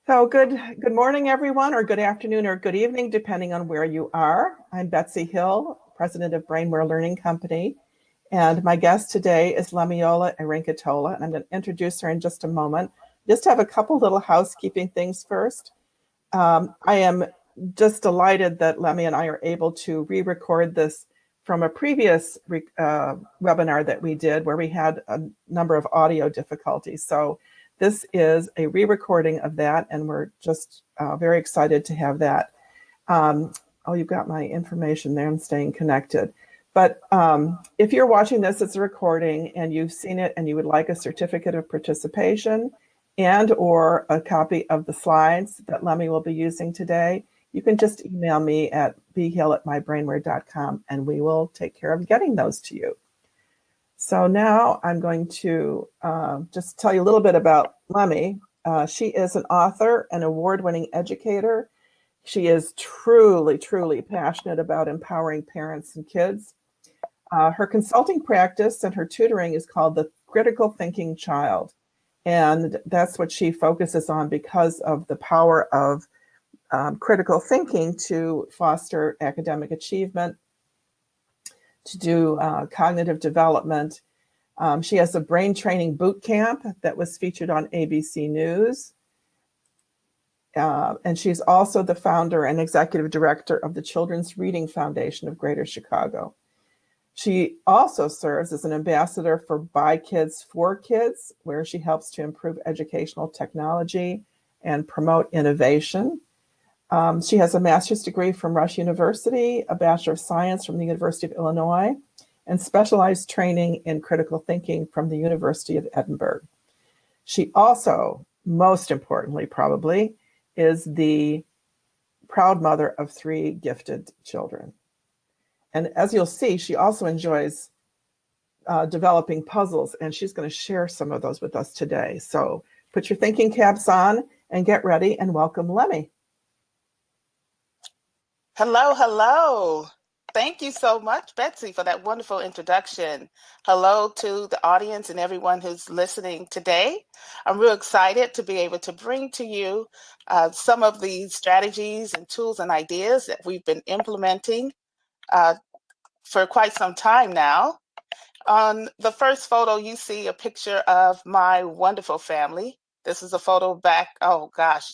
So good morning, everyone, or good afternoon, or good evening, depending on where you are. I'm Betsy Hill, president of Brainware Learning Company, and my guest today is Lemi-Ola Erinkitola, and I'm going to introduce her in just a moment. Just have a couple little housekeeping things first. I am just delighted that Lemi and I are able to re-record this from a previous webinar that we did where we had a number of audio difficulties. So this is a re-recording of that, and we're just very excited to have that. Oh, you've got my information there. I'm staying connected. But if you're watching this as a recording and you've seen it and you would like a certificate of participation and or a copy of the slides that Lemi will be using today, you can just email me at bhill@mybrainware.com and we will take care of getting those to you. So now I'm going to just tell you a little bit about Lemi. She is an author, an award-winning educator. She is truly, truly passionate about empowering parents and kids. Her consulting practice and her tutoring is called the Critical Thinking Child. And that's what she focuses on because of the power of critical thinking to foster academic achievement, to do cognitive development. She has a brain training boot camp that was featured on ABC News. And she's also the founder and executive director of the Children's Reading Foundation of Greater Chicago. She also serves as an ambassador for By Kids for Kids, where she helps to improve educational technology and promote innovation. She has a master's degree from Rush University, a Bachelor of Science from the University of Illinois, and specialized training in critical thinking from the University of Edinburgh. She also, most importantly probably, is the proud mother of 3 gifted children. And as you'll see, she also enjoys developing puzzles, and she's going to share some of those with us today. So put your thinking caps on and get ready and welcome Lemi. Hello, hello. Thank you so much, Betsy, for that wonderful introduction. Hello to the audience and everyone who's listening today. I'm real excited to be able to bring to you some of the strategies and tools and ideas that we've been implementing for quite some time now. On the first photo, you see a picture of my wonderful family. This is a photo back, oh gosh,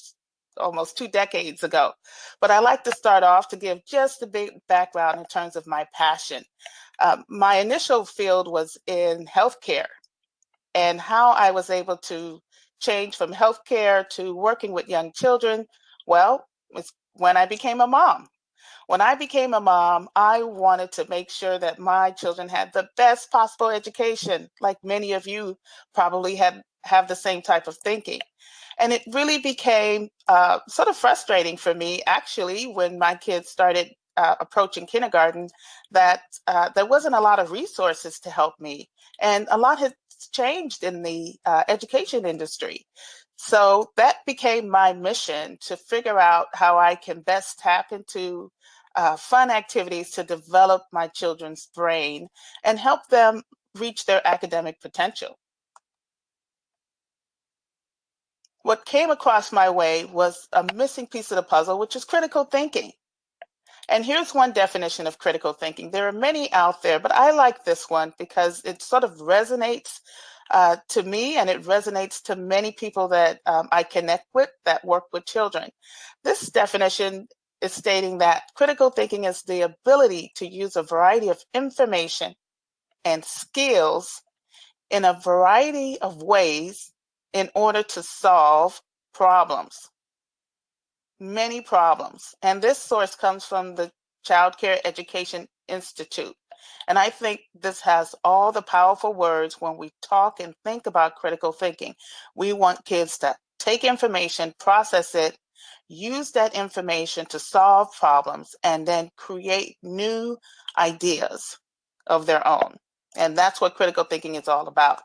almost 2 decades ago. But I like to start off to give just a big background in terms of my passion. My initial field was in healthcare, and how I was able to change from healthcare to working with young children. Well, it's when I became a mom. When I became a mom, I wanted to make sure that my children had the best possible education, like many of you probably have the same type of thinking. And it really became sort of frustrating for me, actually, when my kids started approaching kindergarten, that there wasn't a lot of resources to help me. And a lot has changed in the education industry. So that became my mission, to figure out how I can best tap into fun activities to develop my children's brain and help them reach their academic potential. What came across my way was a missing piece of the puzzle, which is critical thinking. And here's one definition of critical thinking. There are many out there, but I like this one because it sort of resonates to me, and it resonates to many people that I connect with that work with children. This definition is stating that critical thinking is the ability to use a variety of information and skills in a variety of ways in order to solve problems, many problems. And this source comes from the Child Care Education Institute. And I think this has all the powerful words when we talk and think about critical thinking. We want kids to take information, process it, use that information to solve problems, and then create new ideas of their own. And that's what critical thinking is all about.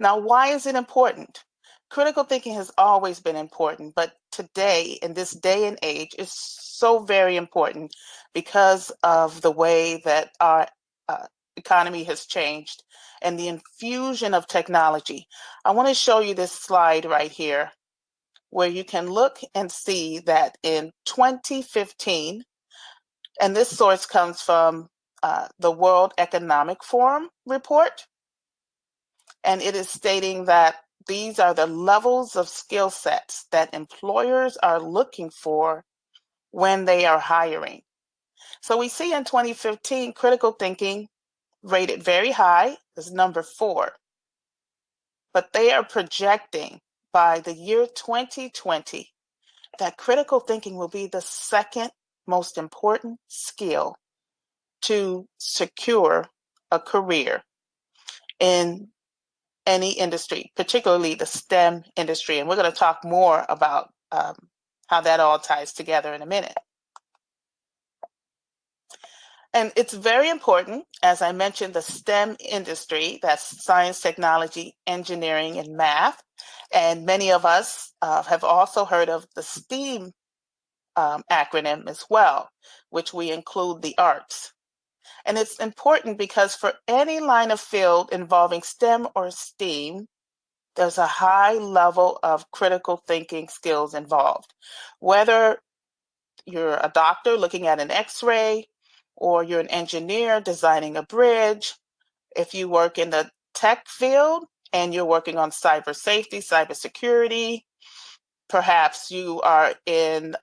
Now, why is it important? Critical thinking has always been important, but today, in this day and age, is so very important because of the way that our economy has changed and the infusion of technology. I want to show you this slide right here. where you can look and see that in 2015, and this source comes from the World Economic Forum report, and it is stating that these are the levels of skill sets that employers are looking for when they are hiring. So we see in 2015, critical thinking rated very high as number 4, but they are projecting by the year 2020 that critical thinking will be the second most important skill to secure a career in any industry, particularly the STEM industry. And we're going to talk more about how that all ties together in a minute. And it's very important, as I mentioned, the STEM industry, that's science, technology, engineering, and math. And many of us have also heard of the STEAM acronym as well, which we include the arts. And it's important because for any line of field involving STEM or STEAM, there's a high level of critical thinking skills involved. Whether you're a doctor looking at an X-ray, or you're an engineer designing a bridge, if you work in the tech field and you're working on cyber safety, cyber security, perhaps you are in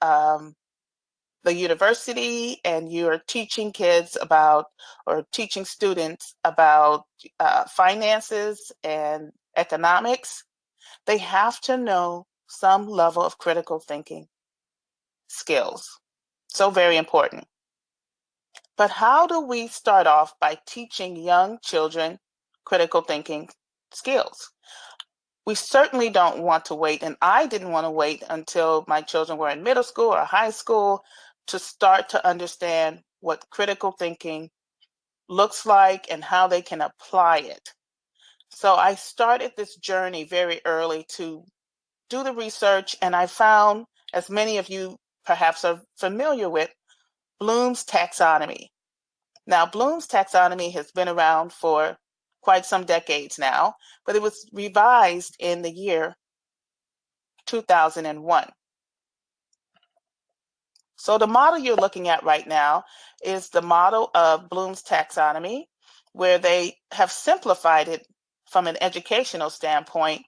the university and you're teaching kids about, or teaching students about finances and economics, they have to know some level of critical thinking skills. So very important. But how do we start off by teaching young children critical thinking skills? We certainly don't want to wait, and I didn't want to wait until my children were in middle school or high school to start to understand what critical thinking looks like and how they can apply it. So I started this journey very early to do the research, and I found, as many of you perhaps are familiar with, Bloom's taxonomy. Now, Bloom's taxonomy has been around for quite some decades now, but it was revised in the year 2001. So the model you're looking at right now is the model of Bloom's taxonomy, where they have simplified it from an educational standpoint.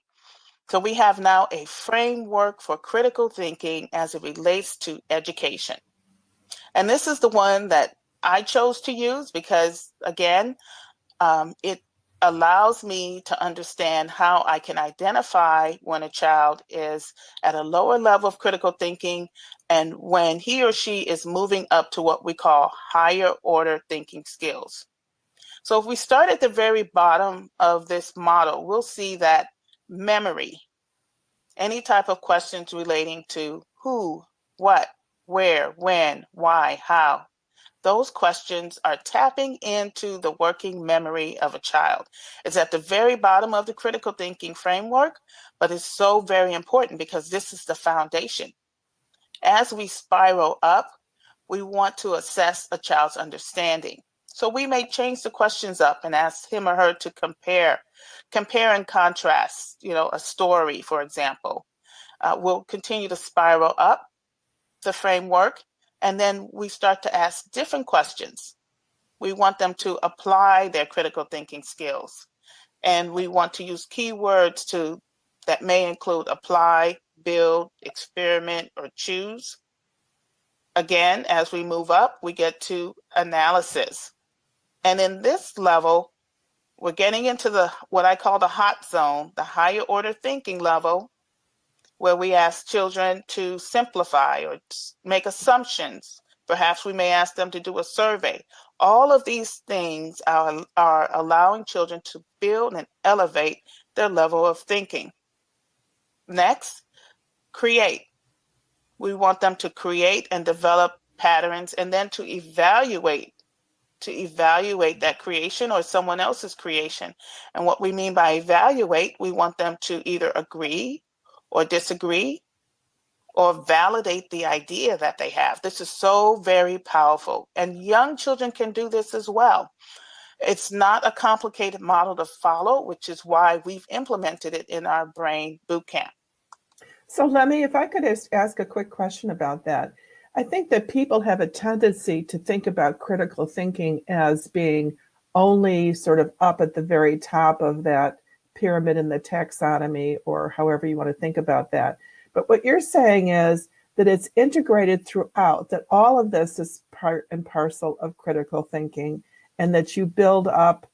So we have now a framework for critical thinking as it relates to education. And this is the one that I chose to use because, again, it allows me to understand how I can identify when a child is at a lower level of critical thinking and when he or she is moving up to what we call higher order thinking skills. So if we start at the very bottom of this model, we'll see that memory, any type of questions relating to who, what, where, when, why, how, those questions are tapping into the working memory of a child. It's at the very bottom of the critical thinking framework, but it's so very important because this is the foundation. As we spiral up, we want to assess a child's understanding. So we may change the questions up and ask him or her to compare and contrast, a story, for example. We'll continue to spiral up the framework, and then we start to ask different questions. We want them to apply their critical thinking skills. And we want to use keywords that may include apply, build, experiment, or choose. Again, as we move up, we get to analysis. And in this level, we're getting into what I call the hot zone, the higher order thinking level, where we ask children to simplify or make assumptions. Perhaps we may ask them to do a survey. All of these things are allowing children to build and elevate their level of thinking. Next, create. We want them to create and develop patterns and then to evaluate that creation or someone else's creation. And what we mean by evaluate, we want them to either agree or disagree or validate the idea that they have. This is so very powerful. And young children can do this as well. It's not a complicated model to follow, which is why we've implemented it in our brain bootcamp. So, Lemmy, if I could ask a quick question about that. I think that people have a tendency to think about critical thinking as being only sort of up at the very top of that pyramid in the taxonomy, or however you want to think about that. But what you're saying is that it's integrated throughout, that all of this is part and parcel of critical thinking, and that you build up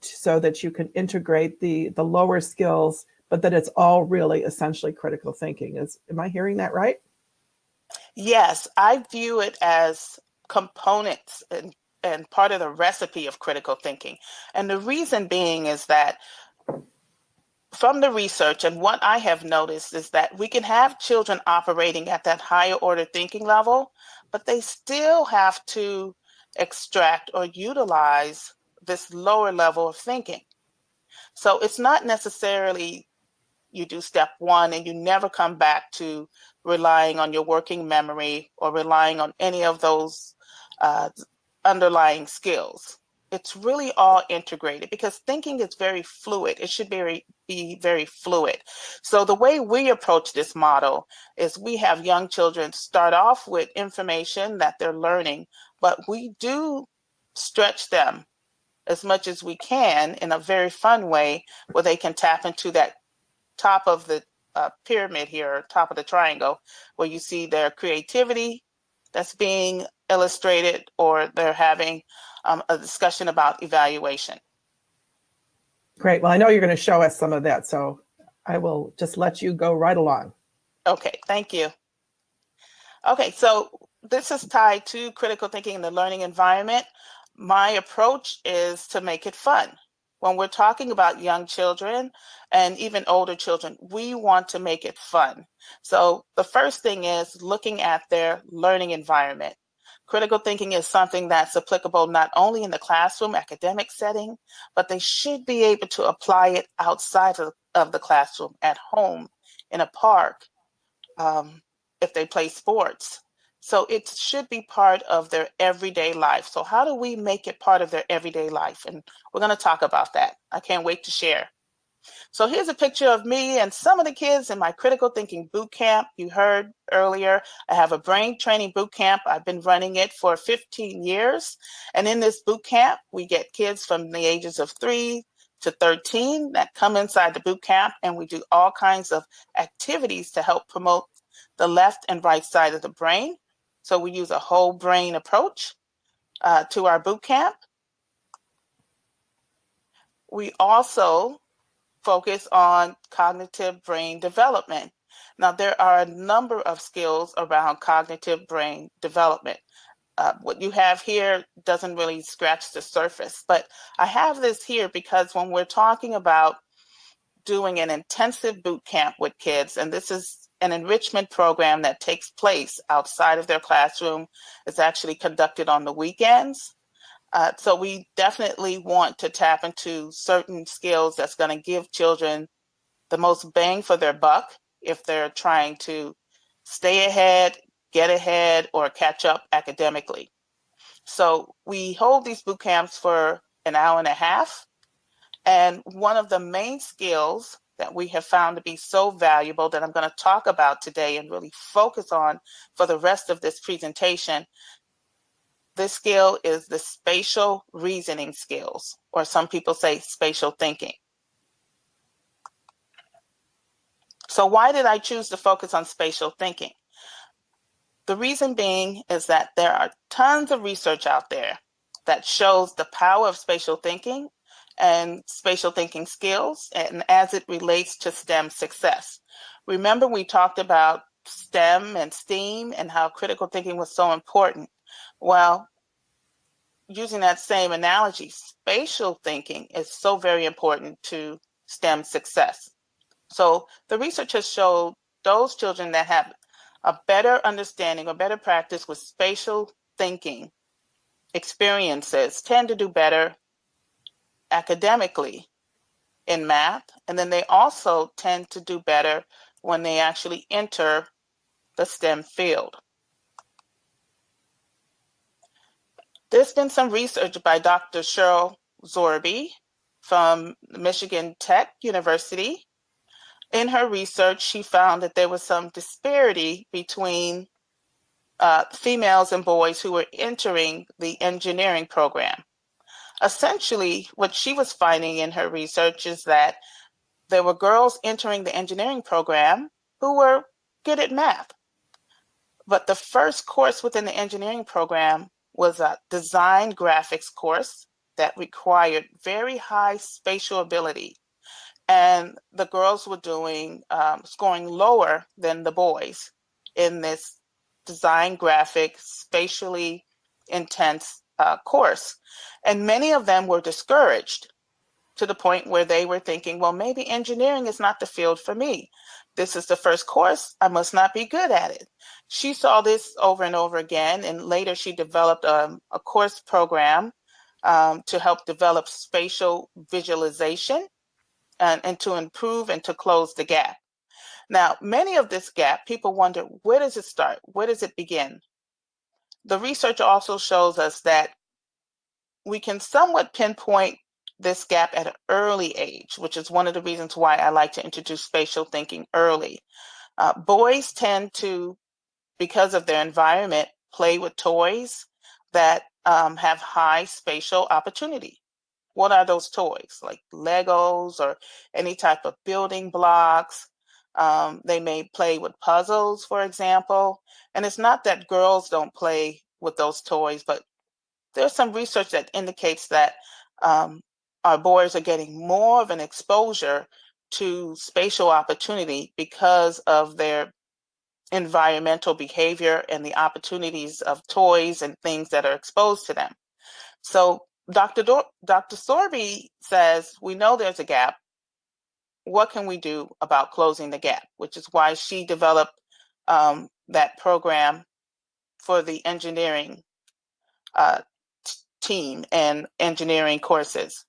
so that you can integrate the lower skills, but that it's all really essentially critical thinking. Am I hearing that right? Yes, I view it as components and part of the recipe of critical thinking. And the reason being is that from the research and what I have noticed is that we can have children operating at that higher order thinking level, but they still have to extract or utilize this lower level of thinking. So it's not necessarily you do step one and you never come back to relying on your working memory or relying on any of those uh, underlying skills. It's really all integrated because thinking is very fluid. It should be very fluid. So the way we approach this model is we have young children start off with information that they're learning, but we do stretch them as much as we can in a very fun way where they can tap into that top of the pyramid here, top of the triangle, where you see their creativity that's being illustrated, or they're having a discussion about evaluation. Great. Well, I know you're going to show us some of that, so I will just let you go right along. Okay, thank you. Okay, so this is tied to critical thinking in the learning environment. My approach is to make it fun. When we're talking about young children and even older children, we want to make it fun. So the first thing is looking at their learning environment. Critical thinking is something that's applicable not only in the classroom academic setting, but they should be able to apply it outside of the classroom, at home, in a park, if they play sports. So it should be part of their everyday life. So how do we make it part of their everyday life? And we're going to talk about that. I can't wait to share. So here's a picture of me and some of the kids in my critical thinking boot camp. You heard earlier, I have a brain training boot camp. I've been running it for 15 years. And in this boot camp, we get kids from the ages of 3 to 13 that come inside the boot camp, and we do all kinds of activities to help promote the left and right side of the brain. So we use a whole brain approach to our boot camp. We also focus on cognitive brain development. Now, there are a number of skills around cognitive brain development. What you have here doesn't really scratch the surface, but I have this here because when we're talking about doing an intensive boot camp with kids, and this is an enrichment program that takes place outside of their classroom. It's actually conducted on the weekends. So we definitely want to tap into certain skills that's going to give children the most bang for their buck if they're trying to stay ahead, get ahead, or catch up academically. So we hold these boot camps for an hour and a half. And one of the main skills that we have found to be so valuable that I'm going to talk about today and really focus on for the rest of this presentation, this skill is the spatial reasoning skills, or some people say spatial thinking. So why did I choose to focus on spatial thinking? The reason being is that there are tons of research out there that shows the power of spatial thinking and spatial thinking skills, and as it relates to STEM success. Remember, we talked about STEM and STEAM and how critical thinking was so important. Well, using that same analogy, spatial thinking is so very important to STEM success. So the research has showed those children that have a better understanding or better practice with spatial thinking experiences tend to do better academically in math, and then they also tend to do better when they actually enter the STEM field. There's been some research by Dr. Cheryl Zorby from Michigan Tech University In her research, she found that there was some disparity between females and boys who were entering the engineering program. Essentially, what she was finding in her research is that there were girls entering the engineering program who were good at math. But the first course within the engineering program was a design graphics course that required very high spatial ability. And the girls were scoring lower than the boys in this design graphics, spatially intense course. And many of them were discouraged to the point where they were thinking, well, maybe engineering is not the field for me. This is the first course. I must not be good at it. She saw this over and over again, and later she developed a course program to help develop spatial visualization and to improve and to close the gap. Now, many of this gap, people wonder, where does it start? Where does it begin? The research also shows us that we can somewhat pinpoint this gap at an early age, which is one of the reasons why I like to introduce spatial thinking early. Boys tend to, because of their environment, play with toys that have high spatial opportunity. What are those toys? Like Legos or any type of building blocks. They may play with puzzles, for example. And it's not that girls don't play with those toys, but there's some research that indicates that our boys are getting more of an exposure to spatial opportunity because of their environmental behavior and the opportunities of toys and things that are exposed to them. So Dr. Sorby says, we know there's a gap. What can we do about closing the gap? Which is why she developed that program for the engineering team and engineering courses.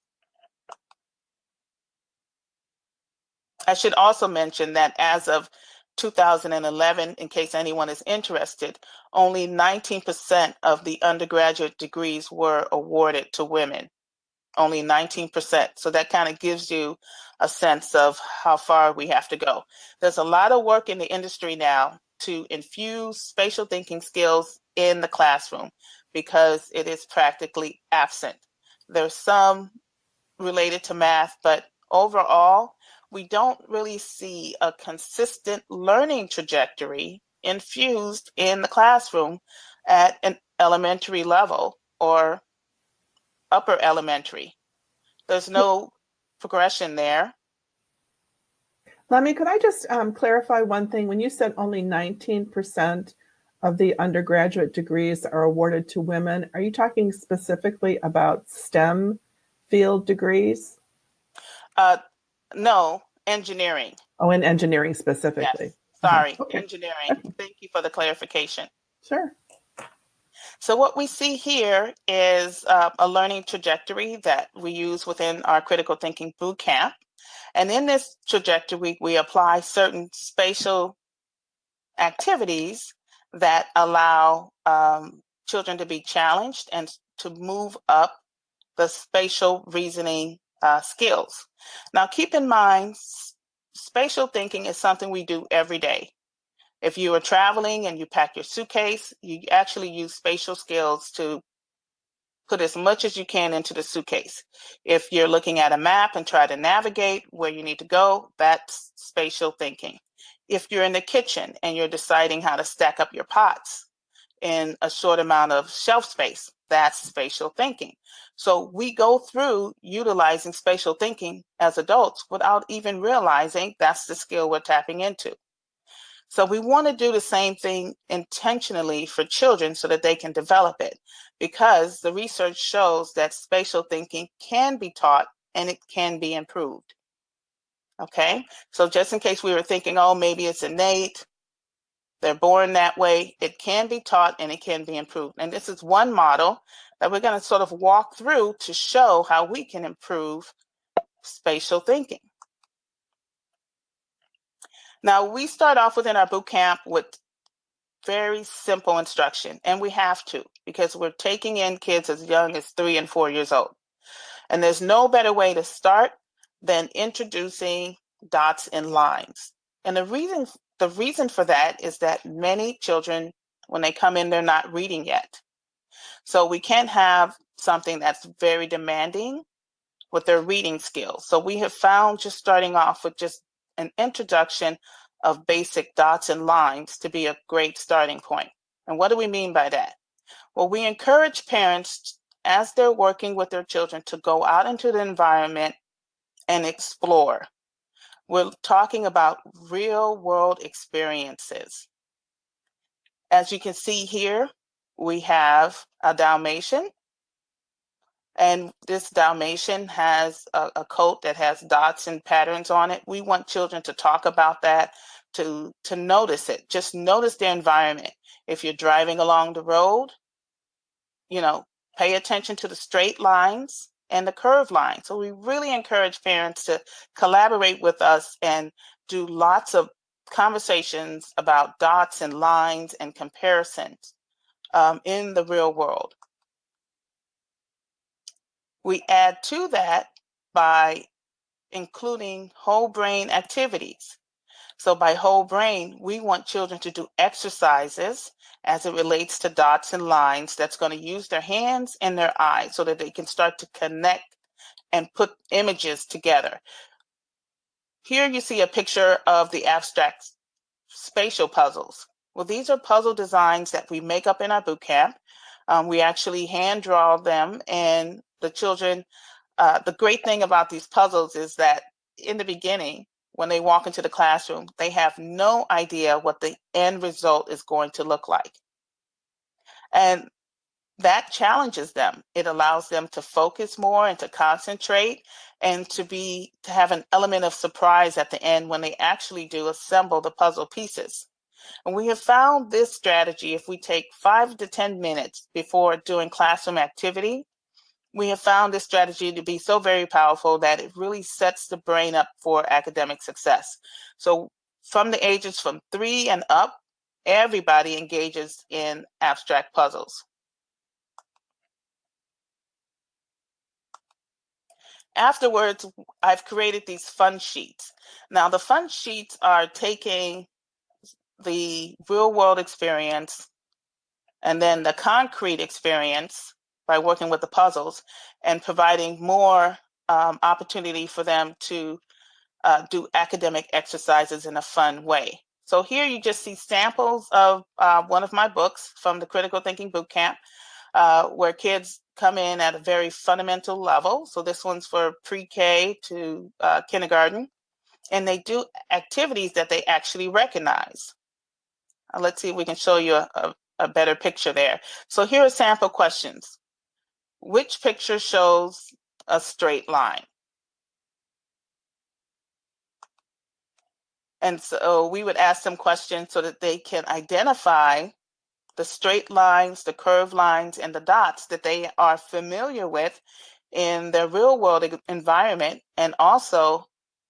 I should also mention that as of 2011, in case anyone is interested, only 19% of the undergraduate degrees were awarded to women. Only 19%. So that kind of gives you a sense of how far we have to go. There's a lot of work in the industry now to infuse spatial thinking skills in the classroom because it is practically absent. There's some related to math, but overall, we don't really see a consistent learning trajectory infused in the classroom at an elementary level or upper elementary. There's no progression there. Lemi, could I just clarify one thing? When you said only 19% of the undergraduate degrees are awarded to women, are you talking specifically about STEM field degrees? No, engineering. Oh, in engineering specifically. Yes, sorry, Okay. engineering. Thank you for the clarification. Sure. So what we see here is a learning trajectory that we use within our critical thinking boot camp. And in this trajectory, we apply certain spatial activities that allow children to be challenged and to move up the spatial reasoning skills. Now, keep in mind, spatial thinking is something we do every day. If you are traveling and you pack your suitcase, you actually use spatial skills to put as much as you can into the suitcase. If you're looking at a map and try to navigate where you need to go, that's spatial thinking. If you're in the kitchen and you're deciding how to stack up your pots in a short amount of shelf space, that's spatial thinking. So we go through utilizing spatial thinking as adults without even realizing that's the skill we're tapping into. So we want to do the same thing intentionally for children so that they can develop it, because the research shows that spatial thinking can be taught and it can be improved. Okay, so just in case we were thinking, oh, maybe it's innate, they're born that way, it can be taught and it can be improved. And this is one model that we're going to sort of walk through to show how we can improve spatial thinking. Now, we start off within our boot camp with very simple instruction, and we have to, because we're taking in kids as young as 3 and 4 years old. And there's no better way to start than introducing dots and lines. And the reason for that is that many children, when they come in, they're not reading yet. So we can't have something that's very demanding with their reading skills. So we have found just starting off with just an introduction of basic dots and lines to be a great starting point. And what do we mean by that? Well, we encourage parents as they're working with their children to go out into the environment and explore. We're talking about real world experiences. As you can see here, we have a Dalmatian. And this Dalmatian has a coat that has dots and patterns on it. We want children to talk about that, to notice it. Just notice their environment. If you're driving along the road, pay attention to the straight lines and the curved lines. So we really encourage parents to collaborate with us and do lots of conversations about dots and lines and comparisons in the real world. We add to that by including whole brain activities. So by whole brain, we want children to do exercises as it relates to dots and lines that's going to use their hands and their eyes so that they can start to connect and put images together. Here you see a picture of the abstract spatial puzzles. Well, these are puzzle designs that we make up in our boot camp. We actually hand draw them, and the children, the great thing about these puzzles is that in the beginning, when they walk into the classroom, they have no idea what the end result is going to look like. And that challenges them. It allows them to focus more and to concentrate and to have an element of surprise at the end when they actually do assemble the puzzle pieces. And we have found this strategy, if we take 5 to 10 minutes before doing classroom activity, we have found this strategy to be so very powerful that it really sets the brain up for academic success. So from the ages from 3 and up, everybody engages in abstract puzzles. Afterwards, I've created these fun sheets. Now, the fun sheets are taking the real world experience and then the concrete experience by working with the puzzles and providing more opportunity for them to do academic exercises in a fun way. So here you just see samples of one of my books from the Critical Thinking Bootcamp, where kids come in at a very fundamental level. So this one's for pre-K to kindergarten, and they do activities that they actually recognize. Let's see if we can show you a better picture there. So here are sample questions. Which picture shows a straight line? And so we would ask them questions so that they can identify the straight lines, the curved lines, and the dots that they are familiar with in their real world environment and also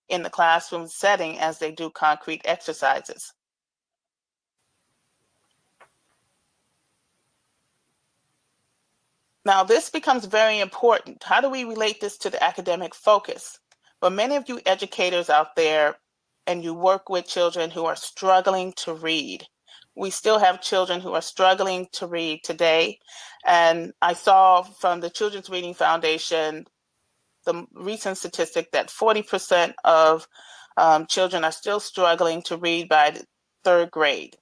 in the classroom setting as they do concrete exercises. Now, this becomes very important. How do we relate this to the academic focus? Well, many of you educators out there, and you work with children who are struggling to read. We still have children who are struggling to read today. And I saw from the Children's Reading Foundation, the recent statistic that 40% of children are still struggling to read by the 3rd grade.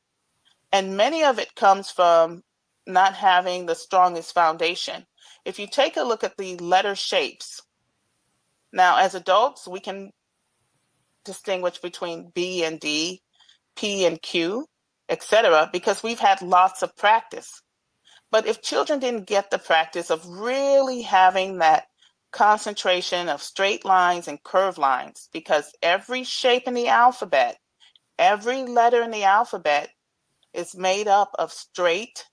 And many of it comes from not having the strongest foundation. If you take a look at the letter shapes, now as adults, we can distinguish between B and D, P and Q, etc., because we've had lots of practice. But if children didn't get the practice of really having that concentration of straight lines and curved lines, because every shape in the alphabet, every letter in the alphabet is made up of straight,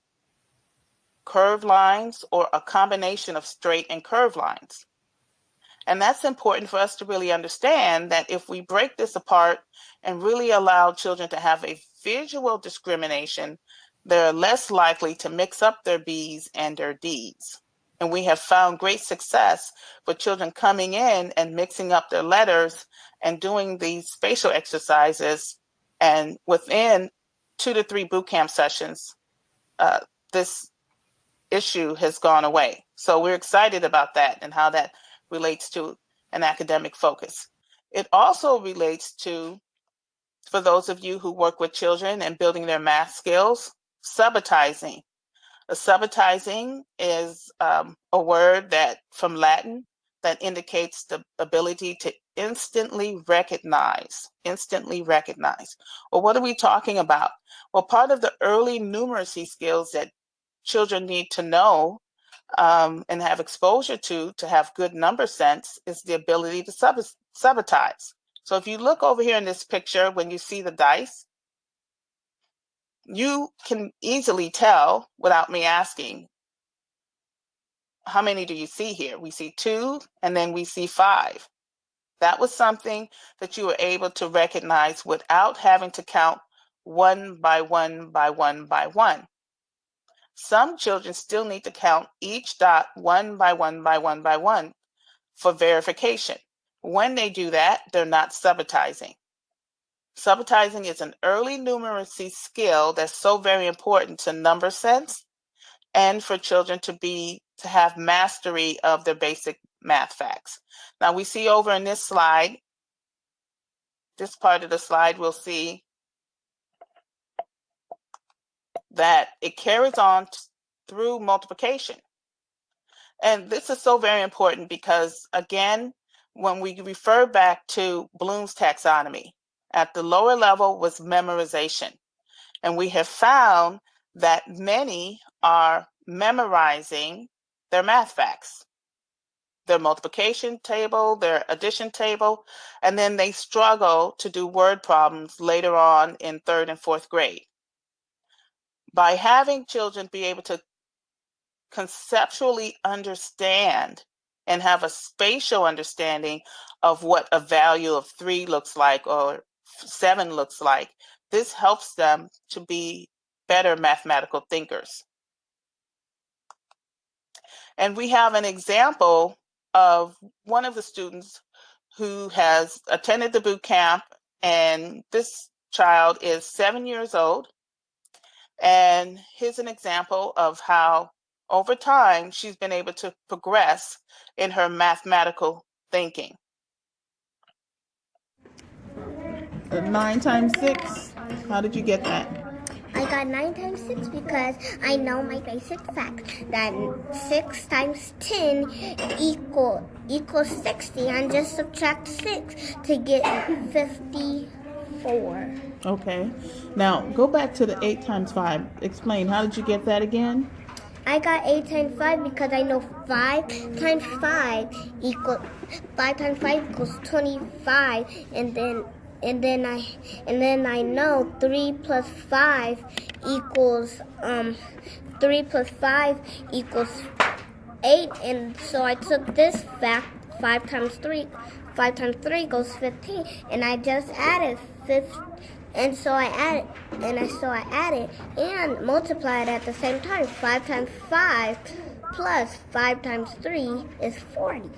curved lines, or a combination of straight and curved lines. And that's important for us to really understand that if we break this apart and really allow children to have a visual discrimination, they're less likely to mix up their B's and their D's. And we have found great success with children coming in and mixing up their letters and doing these spatial exercises. And within 2 to 3 boot camp sessions, this issue has gone away. So we're excited about that and how that relates to an academic focus. It also relates to, for those of you who work with children and building their math skills, sabbatizing. Sabbatizing is a word that from Latin that indicates the ability to instantly recognize. Well, what are we talking about? Well, part of the early numeracy skills that children need to know and have exposure to have good number sense is the ability to sabotage. So if you look over here in this picture, when you see the dice, you can easily tell without me asking, how many do you see here? We see 2 and then we see 5. That was something that you were able to recognize without having to count 1 by 1 by 1 by 1. Some children still need to count each dot 1 by 1 by 1 by 1 for verification. When they do that, they're not sabotaging. Sabotaging is an early numeracy skill that's so very important to number sense and for children to have mastery of their basic math facts. Now we see over in this slide, this part of the slide, we'll see that it carries on through multiplication. And this is so very important because, again, when we refer back to Bloom's taxonomy, at the lower level was memorization. And we have found that many are memorizing their math facts, their multiplication table, their addition table, and then they struggle to do word problems later on in 3rd and 4th grade. By having children be able to conceptually understand and have a spatial understanding of what a value of 3 looks like or 7 looks like, this helps them to be better mathematical thinkers. And we have an example of one of the students who has attended the boot camp, and this child is 7 years old. And here's an example of how over time she's been able to progress in her mathematical thinking. 9 times 6. How did you get that? I got 9 times 6 because I know my basic fact that 6 times 10 equals 60, and just subtract 6 to get 54. Okay. Now, go back to the 8 times 5. Explain, how did you get that again? I got 8 times 5 because I know 5 times 5 equals 25, and then I know 3 plus 5 equals 8, and so I took this fact, 5 times 3 goes 15, and I just added 15. And so I added and multiplied at the same time. 5 times 5 plus 5 times 3 is 40.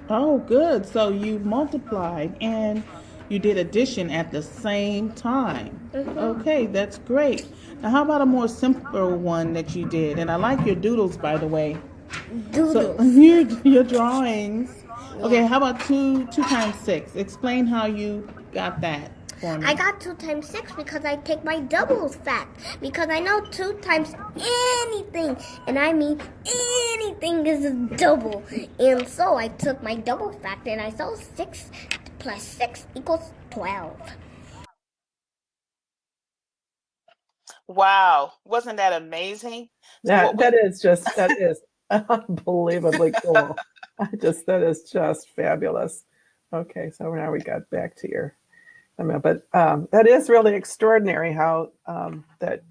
Oh, good. So you multiplied and you did addition at the same time. Mm-hmm. Okay, that's great. Now, how about a more simpler one that you did? And I like your doodles, by the way. Doodles. So your drawings. Yeah. Okay, how about 2 times 6? Explain how you got that for me. I got 2 times 6 because I take my doubles fact. Because I know 2 times anything, and I mean anything is a double. And so I took my double fact, and I saw 6 plus 6 equals 12. Wow, wasn't that amazing? Yeah, that is unbelievably cool. That is just fabulous. Okay, so now we got back to your, but that is really extraordinary how that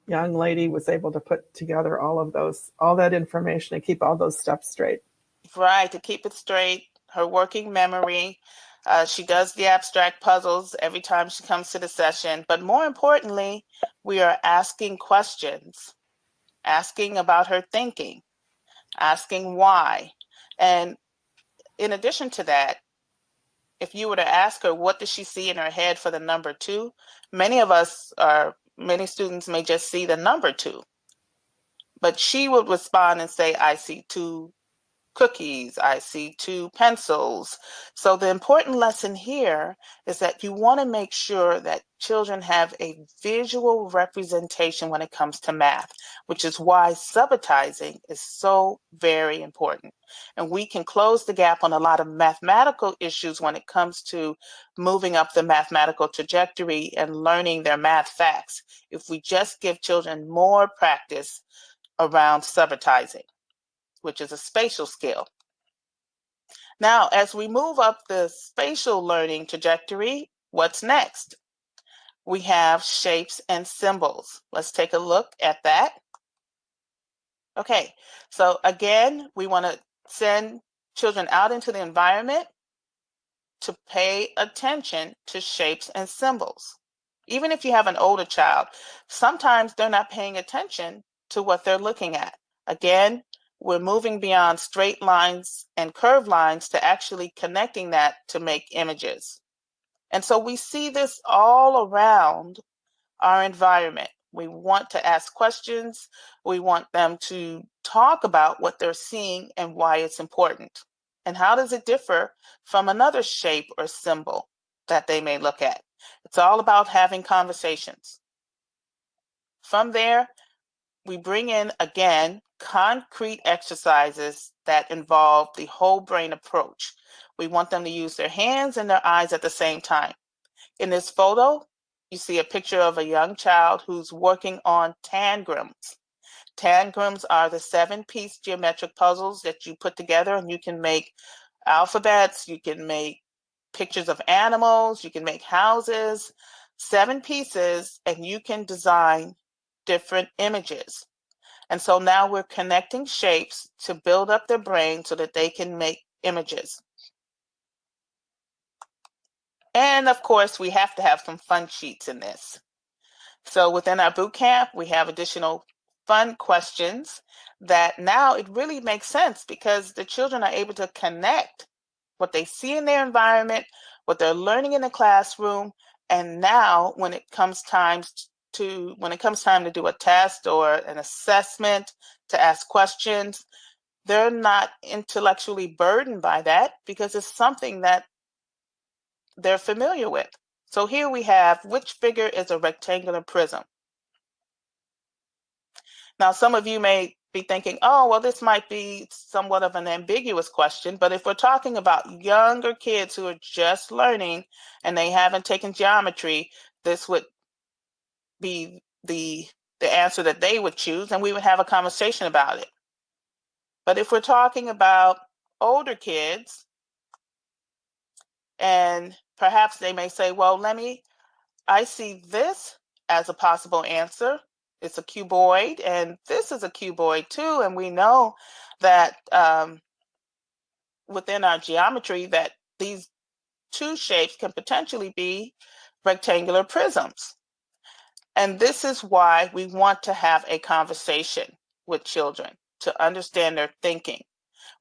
young lady was able to put together all that information and keep all those steps straight. Right, to keep it straight, her working memory. She does the abstract puzzles every time she comes to the session. But more importantly, we are asking questions, asking about her thinking, asking why. And in addition to that, if you were to ask her what does she see in her head for the number 2, many students may just see the number 2. But she would respond and say, I see 2 cookies, I see 2 pencils. So the important lesson here is that you want to make sure that children have a visual representation when it comes to math, which is why subitizing is so very important. And we can close the gap on a lot of mathematical issues when it comes to moving up the mathematical trajectory and learning their math facts if we just give children more practice around subitizing, which is a spatial skill. Now, as we move up the spatial learning trajectory, what's next? We have shapes and symbols. Let's take a look at that. Okay, so again, we want to send children out into the environment to pay attention to shapes and symbols. Even if you have an older child, sometimes they're not paying attention to what they're looking at. Again, we're moving beyond straight lines and curved lines to actually connecting that to make images. And so we see this all around our environment. We want to ask questions. We want them to talk about what they're seeing and why it's important. And how does it differ from another shape or symbol that they may look at? It's all about having conversations. From there, we bring in, again, concrete exercises that involve the whole brain approach. We want them to use their hands and their eyes at the same time. In this photo, you see a picture of a young child who's working on tangrams. Tangrams are the 7-piece geometric puzzles that you put together, and you can make alphabets, you can make pictures of animals, you can make houses, 7 pieces, and you can design different images. And so now we're connecting shapes to build up their brain so that they can make images. And of course, we have to have some fun sheets in this. So within our boot camp, we have additional fun questions that now it really makes sense because the children are able to connect what they see in their environment, what they're learning in the classroom, and now when it comes time to do a test or an assessment, to ask questions, they're not intellectually burdened by that because it's something that they're familiar with. So here we have, which figure is a rectangular prism? Now, some of you may be thinking, oh, well, this might be somewhat of an ambiguous question, but if we're talking about younger kids who are just learning and they haven't taken geometry, this would be the answer that they would choose, and we would have a conversation about it. But if we're talking about older kids, and perhaps they may say, well, I see this as a possible answer. It's a cuboid, and this is a cuboid too. And we know that within our geometry that these 2 shapes can potentially be rectangular prisms. And this is why we want to have a conversation with children to understand their thinking.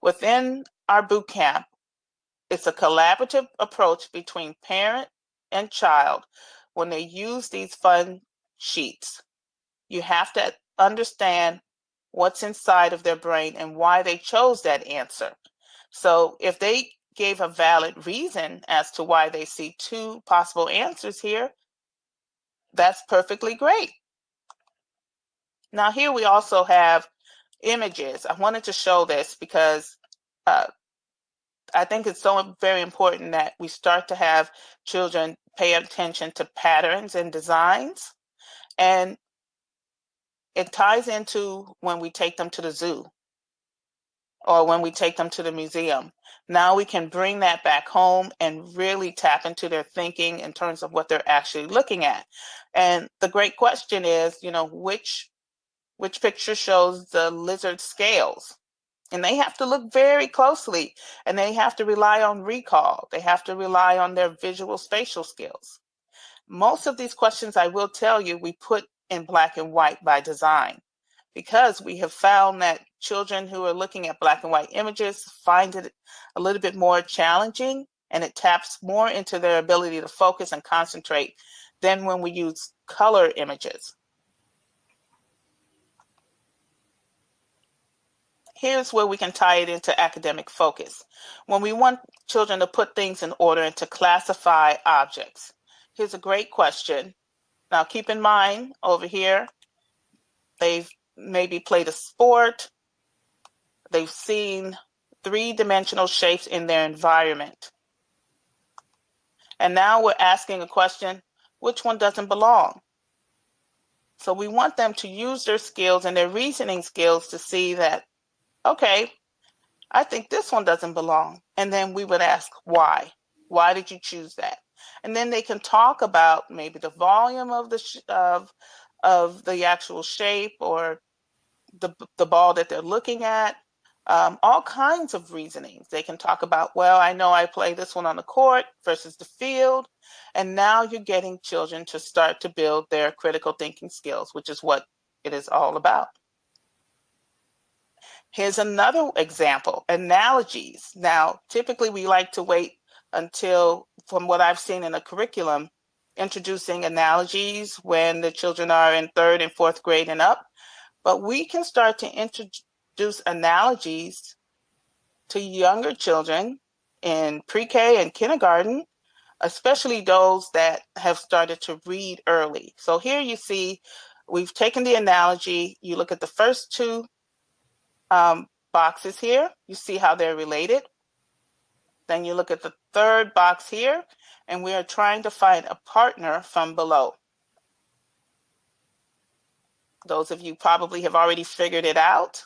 Within our boot camp, it's a collaborative approach between parent and child when they use these fun sheets. You have to understand what's inside of their brain and why they chose that answer. So if they gave a valid reason as to why they see 2 possible answers here, that's perfectly great. Now here we also have images. I wanted to show this because I think it's so very important that we start to have children pay attention to patterns and designs. And it ties into when we take them to the zoo or when we take them to the museum. Now we can bring that back home and really tap into their thinking in terms of what they're actually looking at. And the great question is, which picture shows the lizard scales? And they have to look very closely, and they have to rely on recall. They have to rely on their visual-spatial skills. Most of these questions, I will tell you, we put in black and white by design. because we have found that children who are looking at black and white images find it a little bit more challenging, and it taps more into their ability to focus and concentrate than when we use color images. Here's where we can tie it into academic focus. When we want children to put things in order and to classify objects, here's a great question. Now keep in mind over here, they've maybe played a sport, they've seen three-dimensional shapes in their environment. And now we're asking a question, which one doesn't belong? So we want them to use their skills and their reasoning skills to see that, okay, I think this one doesn't belong. And then we would ask, why? Why did you choose that? And then they can talk about maybe the volume of the actual shape, or the ball that they're looking at. All kinds of reasonings. They can talk about, well, I know I play this one on the court versus the field. And now you're getting children to start to build their critical thinking skills, which is what it is all about. Here's another example, analogies. Now, typically we like to wait until, from what I've seen in the curriculum, introducing analogies when the children are in 3rd and 4th grade and up. But we can start to introduce analogies to younger children in pre-K and kindergarten, especially those that have started to read early. So here you see, we've taken the analogy, you look at the first two boxes here, you see how they're related. Then you look at the third box here, and we are trying to find a partner from below. Those of you probably have already figured it out.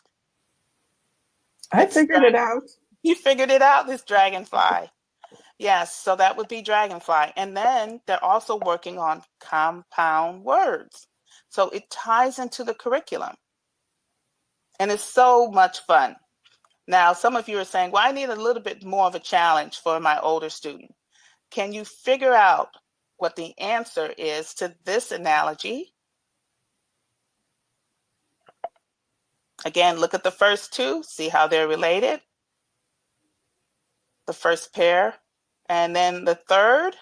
I figured it out. You figured it out, this dragonfly. Yes, so that would be dragonfly. And then they're also working on compound words. So it ties into the curriculum. And it's so much fun. Now, some of you are saying, well, I need a little bit more of a challenge for my older student. Can you figure out what the answer is to this analogy? Again, look at the first two, see how they're related. The first pair, and then the third,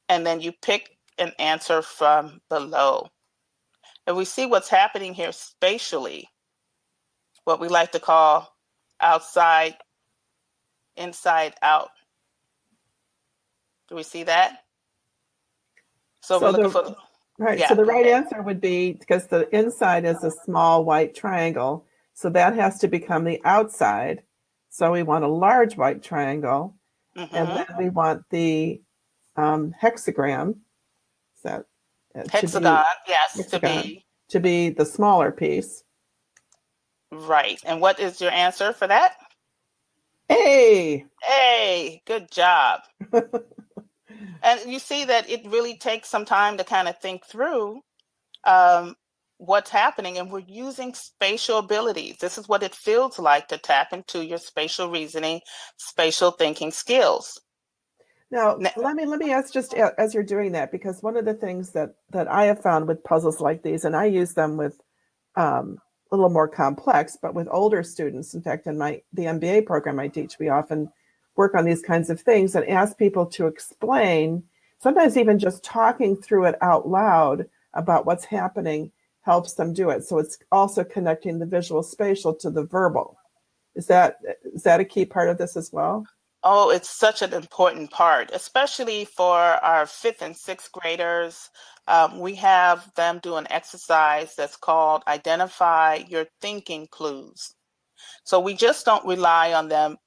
and then you pick an answer from below. And we see what's happening here spatially, what we like to call outside, inside out. Do we see that? So we're looking for right. Yeah, So the go right ahead. answer would be, because the inside is a small white triangle, so that has to become the outside. So we want a large white triangle, and then we want the hexagram. Is that Hexagon, yes, hexagon, to be the smaller piece. Right. And what is your answer for that? Hey! Hey, good job. And you see that it really takes some time to kind of think through what's happening, and we're using spatial abilities. This is what it feels like to tap into your spatial reasoning, spatial thinking skills. Now, let me ask, just as you're doing that, because one of the things that I have found with puzzles like these, and I use them with a little more complex, but with older students, in fact, in the MBA program I teach, we often work on these kinds of things and ask people to explain, sometimes even just talking through it out loud about what's happening helps them do it. So it's also connecting the visual spatial to the verbal. Is that a key part of this as well? Oh, it's such an important part, especially for our 5th and 6th graders. We have them do an exercise that's called Identify Your Thinking Clues. So we just don't rely on them,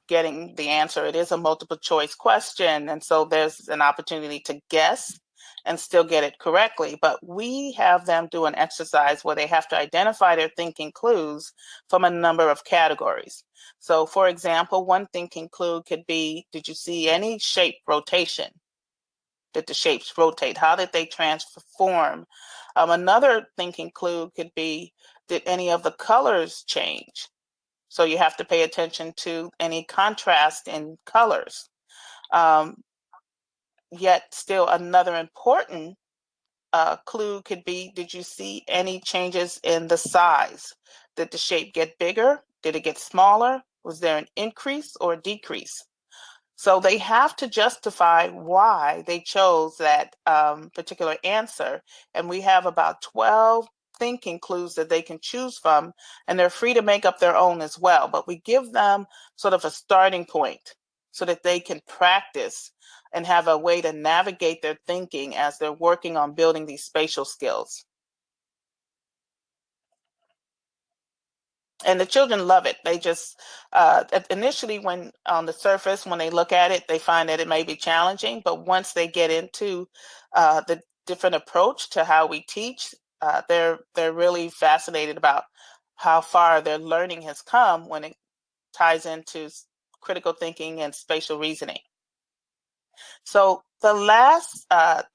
getting the answer. It is a multiple choice question. And so there's an opportunity to guess and still get it correctly. But we have them do an exercise where they have to identify their thinking clues from a number of categories. So for example, one thinking clue could be, did you see any shape rotation? Did the shapes rotate? How did they transform? Another thinking clue could be, did any of the colors change? So you have to pay attention to any contrast in colors. Yet still another important clue could be, did you see any changes in the size? Did the shape get bigger? Did it get smaller? Was there an increase or a decrease? So they have to justify why they chose that particular answer. And we have about 12 thinking clues that they can choose from, and they're free to make up their own as well. But we give them sort of a starting point so that they can practice and have a way to navigate their thinking as they're working on building these spatial skills. And the children love it. They just, initially when on the surface, when they look at it, they find that it may be challenging, but once they get into the different approach to how we teach, they're really fascinated about how far their learning has come when it ties into critical thinking and spatial reasoning. So the last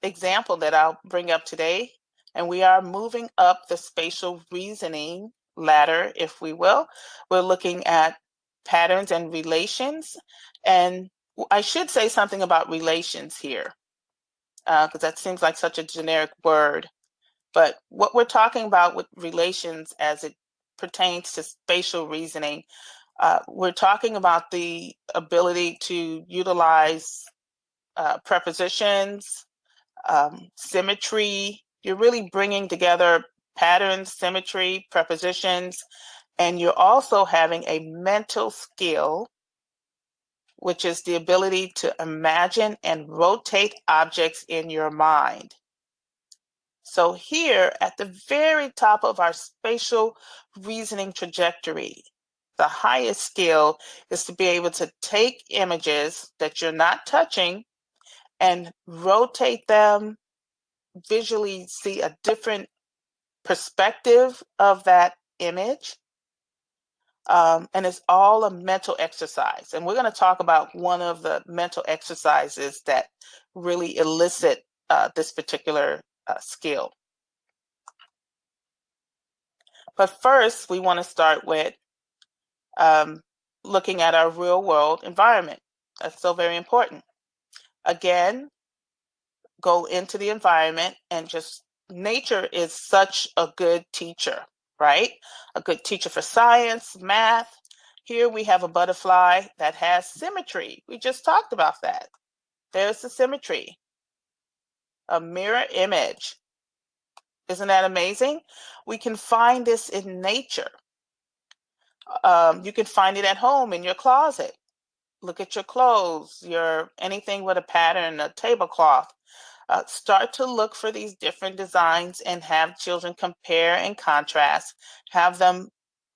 example that I'll bring up today, and we are moving up the spatial reasoning ladder, if we will. We're looking at patterns and relations. And I should say something about relations here, because that seems like such a generic word. But what we're talking about with relations as it pertains to spatial reasoning, we're talking about the ability to utilize prepositions, symmetry. You're really bringing together patterns, symmetry, prepositions, and you're also having a mental skill, which is the ability to imagine and rotate objects in your mind. So here at the very top of our spatial reasoning trajectory, the highest skill is to be able to take images that you're not touching and rotate them, visually see a different perspective of that image. And it's all a mental exercise. And we're going to talk about one of the mental exercises that really elicit this particular skill. But first, we want to start with looking at our real world environment. That's so very important. Again, go into the environment and just, nature is such a good teacher, right? A good teacher for science, math. Here we have a butterfly that has symmetry. We just talked about that. There's the symmetry. A mirror image. Isn't that amazing? We can find this in nature. You can find it at home in your closet. Look at your clothes, anything with a pattern, a tablecloth. Start to look for these different designs and have children compare and contrast. Have them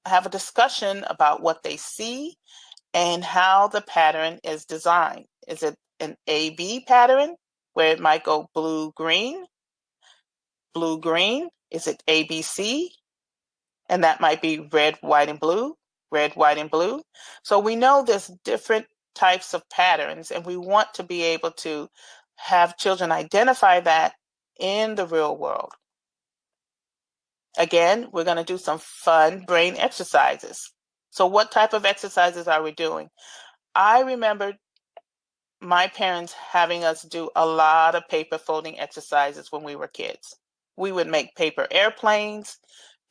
have a discussion about what they see and how the pattern is designed. Is it an A-B pattern where it might go blue-green? Blue-green? Is it ABC? And that might be red, white, and blue. Red, white, and blue. So we know there's different types of patterns, and we want to be able to have children identify that in the real world. Again, we're going to do some fun brain exercises. So what type of exercises are we doing? I remember my parents having us do a lot of paper folding exercises when we were kids. We would make paper airplanes,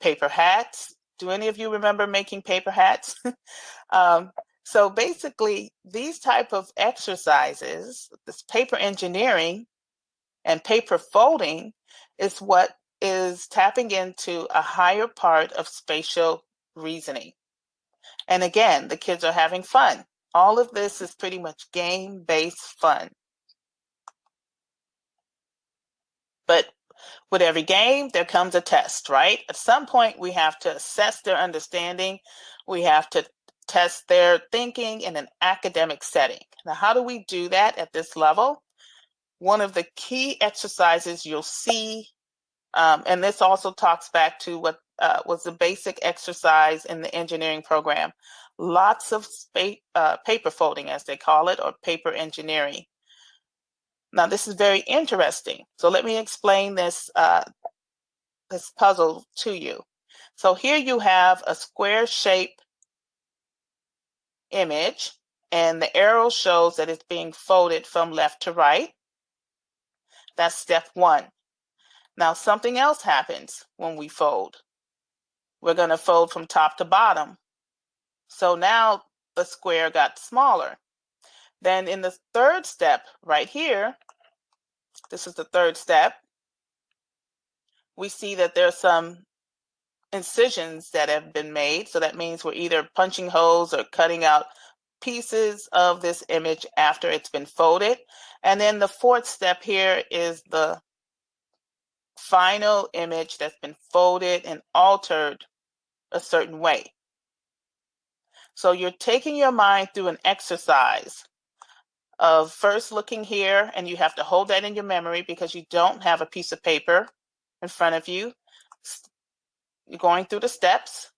paper hats. Do any of you remember making paper hats? So basically, these type of exercises, this paper engineering and paper folding, is what is tapping into a higher part of spatial reasoning. And again, the kids are having fun. All of this is pretty much game-based fun. But with every game, there comes a test, right? At some point, we have to assess their understanding. We have to test their thinking in an academic setting. Now, how do we do that at this level? One of the key exercises you'll see, and this also talks back to what was the basic exercise in the engineering program, lots of paper folding, as they call it, or paper engineering. Now, this is very interesting. So let me explain this puzzle to you. So here you have a square shape image, and the arrow shows that it's being folded from left to right. That's step one. Now, something else happens when we fold. We're going to fold from top to bottom. So now the square got smaller. Then in the third step right here, this is the third step, we see that there's some incisions that have been made. So that means we're either punching holes or cutting out pieces of this image after it's been folded. And then the fourth step here is the final image that's been folded and altered a certain way. So you're taking your mind through an exercise of first looking here, and you have to hold that in your memory because you don't have a piece of paper in front of you. You're going through the steps,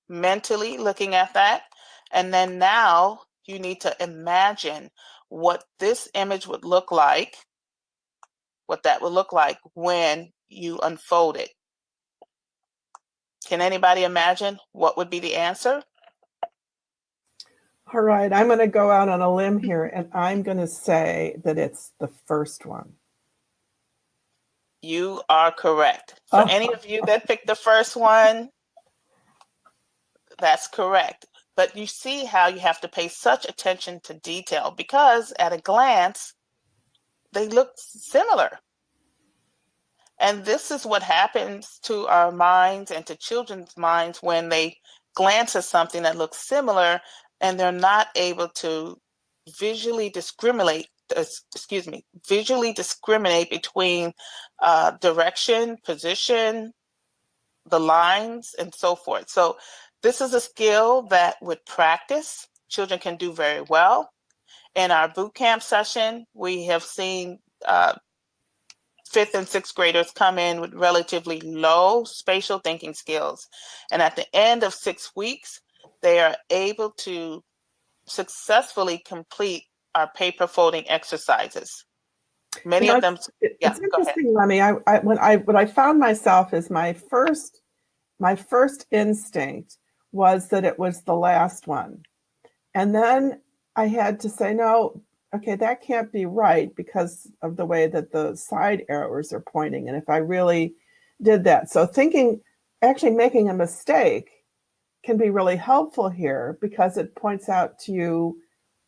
mentally looking at that, and then now you need to imagine what this image would look like, what that would look like when you unfold it. Can anybody imagine what would be the answer? All right, I'm going to go out on a limb here, and I'm going to say that it's the first one. You are correct. For any of you that picked the first one, that's correct. But you see how you have to pay such attention to detail because at a glance, they look similar. And this is what happens to our minds and to children's minds when they glance at something that looks similar and they're not able to visually discriminate between direction, position, the lines, and so forth. So this is a skill that with practice, children can do very well. In our boot camp session, we have seen fifth and sixth graders come in with relatively low spatial thinking skills. And at the end of 6 weeks, they are able to successfully complete our paper folding exercises. Many of them. It's interesting, Lemmy. What I found myself is my first instinct was that it was the last one. And then I had to say, no, okay, that can't be right because of the way that the side arrows are pointing. And if I really did that. So actually making a mistake can be really helpful here because it points out to you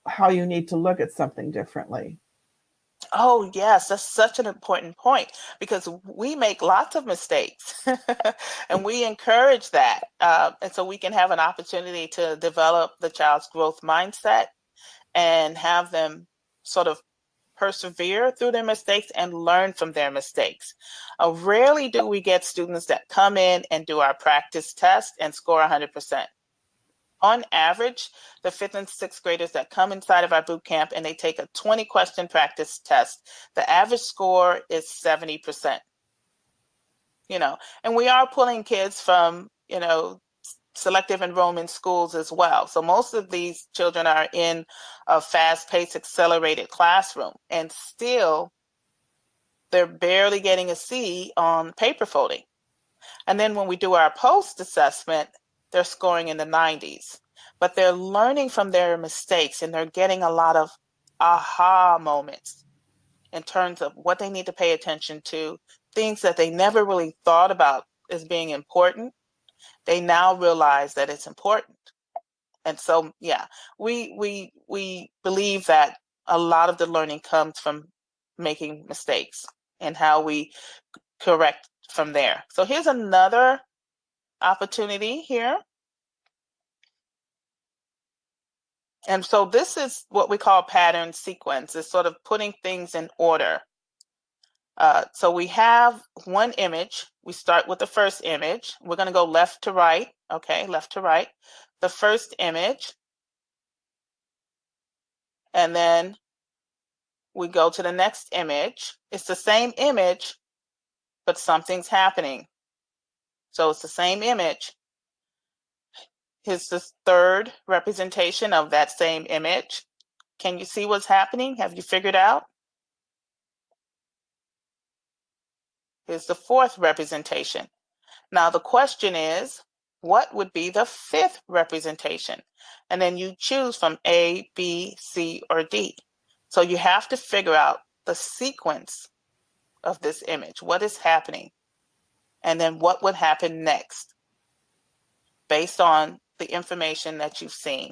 how you need to look at something differently. Oh, yes, that's such an important point because we make lots of mistakes and we encourage that. And so we can have an opportunity to develop the child's growth mindset and have them sort of persevere through their mistakes and learn from their mistakes. Rarely do we get students that come in and do our practice test and score 100%. On average, the fifth and sixth graders that come inside of our boot camp and they take a 20-question practice test, the average score is 70%. And we are pulling kids from, selective enrollment schools as well. So most of these children are in a fast-paced, accelerated classroom, and still they're barely getting a C on paper folding. And then when we do our post-assessment, they're scoring in the 90s. But they're learning from their mistakes and they're getting a lot of aha moments in terms of what they need to pay attention to, things that they never really thought about as being important. They now realize that it's important. And so, yeah, we believe that a lot of the learning comes from making mistakes and how we correct from there. So here's another opportunity here. And so this is what we call pattern sequence. It's sort of putting things in order. So we have one image. We start with the first image. We're going to go left to right. Okay, left to right. The first image. And then we go to the next image. It's the same image, but something's happening. So it's the same image. Here's the third representation of that same image. Can you see what's happening? Have you figured out? Here's the fourth representation. Now the question is, what would be the fifth representation? And then you choose from A, B, C, or D. So you have to figure out the sequence of this image? What is happening? And then what would happen next based on the information that you've seen?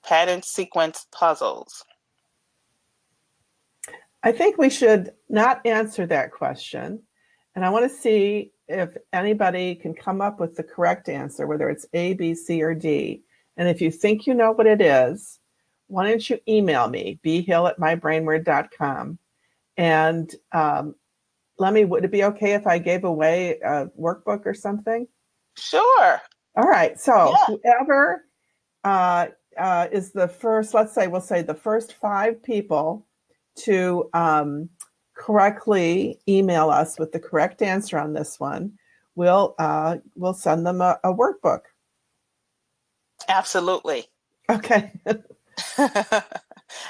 Pattern sequence puzzles. I think we should not answer that question. And I want to see if anybody can come up with the correct answer, whether it's A, B, C, or D. And if you think you know what it is, why don't you email me, bhill@mybrainword.com. And Lemi, would it be okay if I gave away a workbook or something? Sure. All right. So Yeah. whoever is the first, we'll say the first 5 people to correctly email us with the correct answer on this one, we'll send them a workbook. Absolutely. Okay.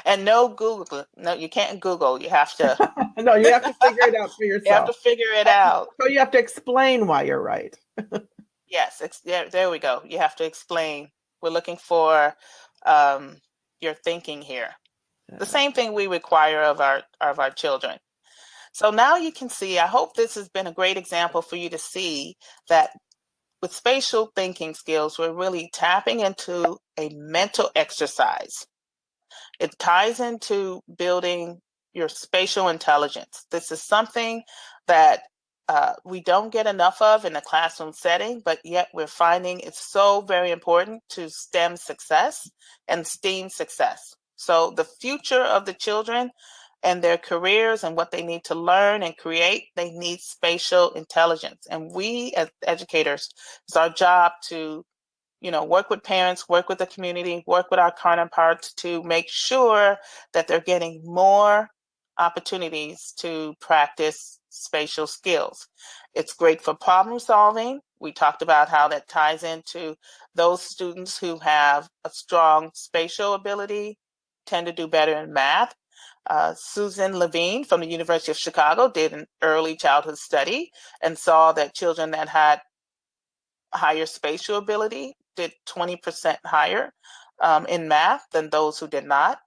And no Google. No, you can't Google. You have to. No, you have to figure it out for yourself. You have to figure it out. So you have to explain why you're right. Yes, there we go. You have to explain. We're looking for your thinking here. The same thing we require of our children. So now you can see, I hope this has been a great example for you to see that with spatial thinking skills, we're really tapping into a mental exercise. It ties into building your spatial intelligence. This is something that we don't get enough of in a classroom setting, but yet we're finding it's so very important to STEM success and STEAM success. So the future of the children and their careers and what they need to learn and create, they need spatial intelligence. And we as educators, it's our job to work with parents, work with the community, work with our counterparts to make sure that they're getting more opportunities to practice spatial skills. It's great for problem solving. We talked about how that ties into those students who have a strong spatial ability, tend to do better in math. Susan Levine from the University of Chicago did an early childhood study and saw that children that had higher spatial ability did 20% higher in math than those who did not.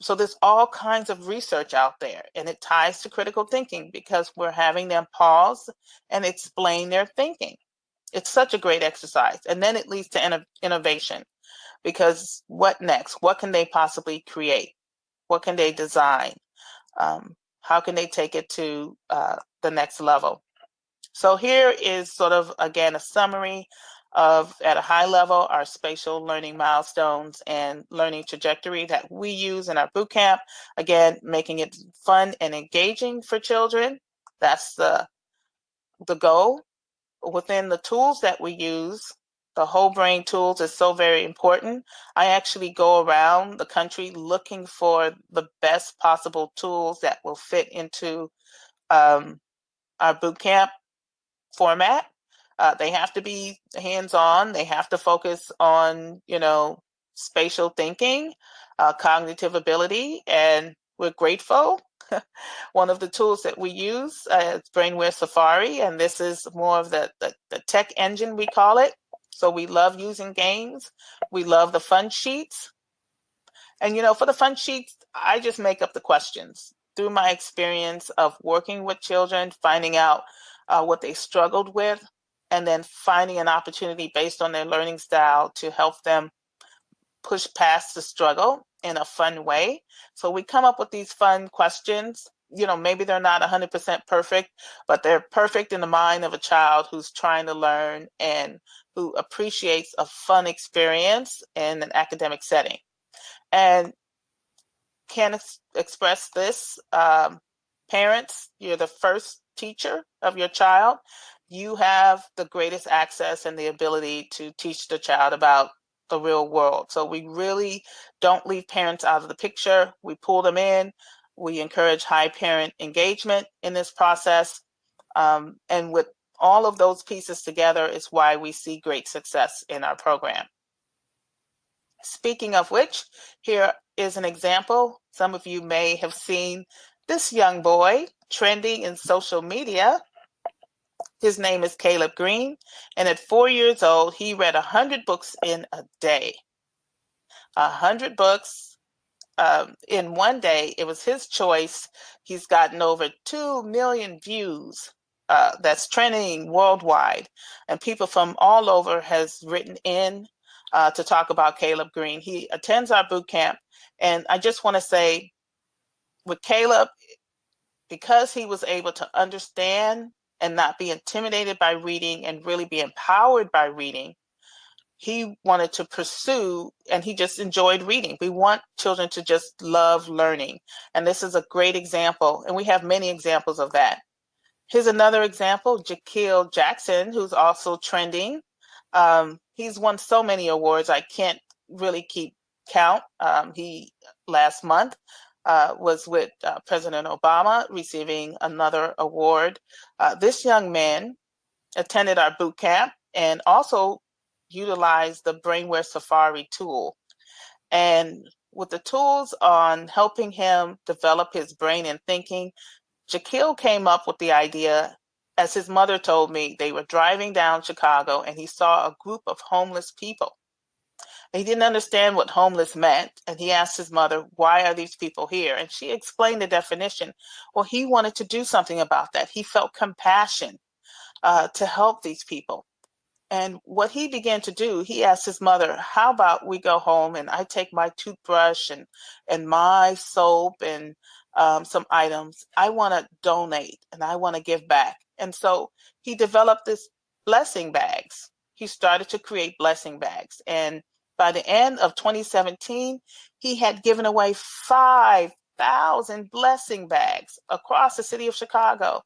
So there's all kinds of research out there, and it ties to critical thinking because we're having them pause and explain their thinking. It's such a great exercise. And then it leads to innovation, because what next? What can they possibly create? What can they design? How can they take it to the next level? So here is sort of, again, a summary of, at a high level, our spatial learning milestones and learning trajectory that we use in our boot camp. Again, making it fun and engaging for children. That's the goal. Within the tools that we use, the whole brain tools is so very important. I actually go around the country looking for the best possible tools that will fit into our boot camp format. They have to be hands-on. They have to focus on, spatial thinking, cognitive ability, and we're grateful. One of the tools that we use is Brainware Safari, and this is more of the tech engine, we call it. So we love using games. We love the fun sheets. And, for the fun sheets, I just make up the questions through my experience of working with children, finding out what they struggled with, and then finding an opportunity based on their learning style to help them push past the struggle in a fun way. So we come up with these fun questions. Maybe they're not 100% perfect, but they're perfect in the mind of a child who's trying to learn and who appreciates a fun experience in an academic setting. And can express this, parents, you're the first teacher of your child. You have the greatest access and the ability to teach the child about the real world. So we really don't leave parents out of the picture. We pull them in. We encourage high parent engagement in this process. And with all of those pieces together is why we see great success in our program. Speaking of which, here is an example. Some of you may have seen this young boy trending in social media. His name is Caleb Green, and at 4 years old, he read 100 books in a day. 100 books in one day, it was his choice. He's gotten over 2 million views. That's trending worldwide, and people from all over has written in to talk about Caleb Green. He attends our boot camp, and I just want to say, with Caleb, because he was able to understand and not be intimidated by reading and really be empowered by reading, he wanted to pursue, and he just enjoyed reading. We want children to just love learning, and this is a great example, and we have many examples of that. Here's another example, Jaquil Jackson, who's also trending. He's won so many awards, I can't really keep count. He, last month, was with President Obama, receiving another award. This young man attended our boot camp and also utilized the Brainware Safari tool. And with the tools on helping him develop his brain and thinking, Jaquil came up with the idea. As his mother told me, they were driving down Chicago and he saw a group of homeless people. He didn't understand what homeless meant, and he asked his mother, why are these people here? And she explained the definition. Well, he wanted to do something about that. He felt compassion to help these people. And what he began to do, he asked his mother, how about we go home and I take my toothbrush and my soap and some items. I want to donate and I want to give back. And so he developed this blessing bags. He started to create blessing bags. And by the end of 2017, he had given away 5,000 blessing bags across the city of Chicago.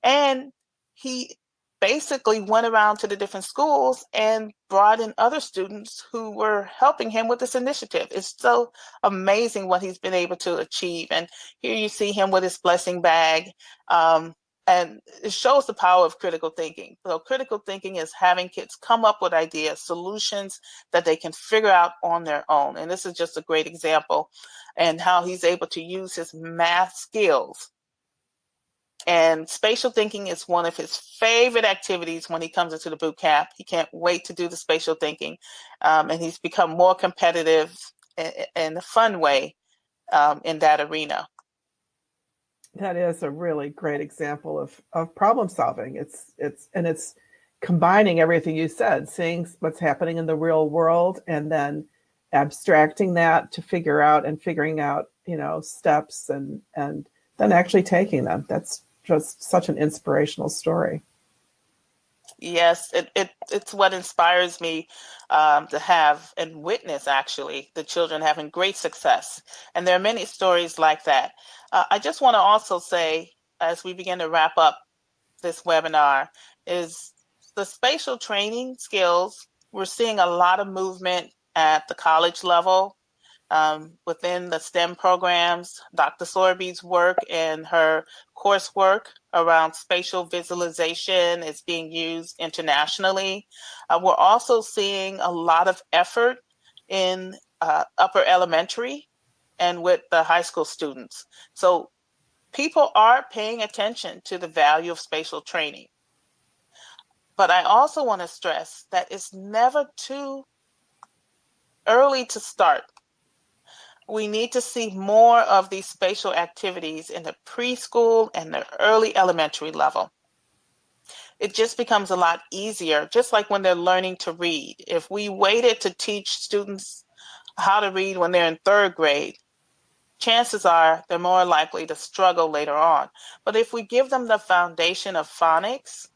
And he basically went around to the different schools and brought in other students who were helping him with this initiative. It's so amazing what he's been able to achieve. And here you see him with his blessing bag. And it shows the power of critical thinking. So critical thinking is having kids come up with ideas, solutions that they can figure out on their own. And this is just a great example, and how he's able to use his math skills. And spatial thinking is one of his favorite activities when he comes into the boot camp. He can't wait to do the spatial thinking. And he's become more competitive in a fun way in that arena. That is a really great example of problem solving. It's combining everything you said, seeing what's happening in the real world and then abstracting that to figuring out, steps and then actually taking them. That's just such an inspirational story. Yes, it's what inspires me to have and witness, actually, the children having great success. And there are many stories like that. I just want to also say, as we begin to wrap up this webinar, is the spatial training skills. We're seeing a lot of movement at the college level. Within the STEM programs, Dr. Sorby's work and her coursework around spatial visualization is being used internationally. We're also seeing a lot of effort in upper elementary and with the high school students. So people are paying attention to the value of spatial training. But I also want to stress that it's never too early to start. We need to see more of these spatial activities in the preschool and the early elementary level. It just becomes a lot easier, just like when they're learning to read. If we waited to teach students how to read when they're in third grade, chances are they're more likely to struggle later on. But if we give them the foundation of phonics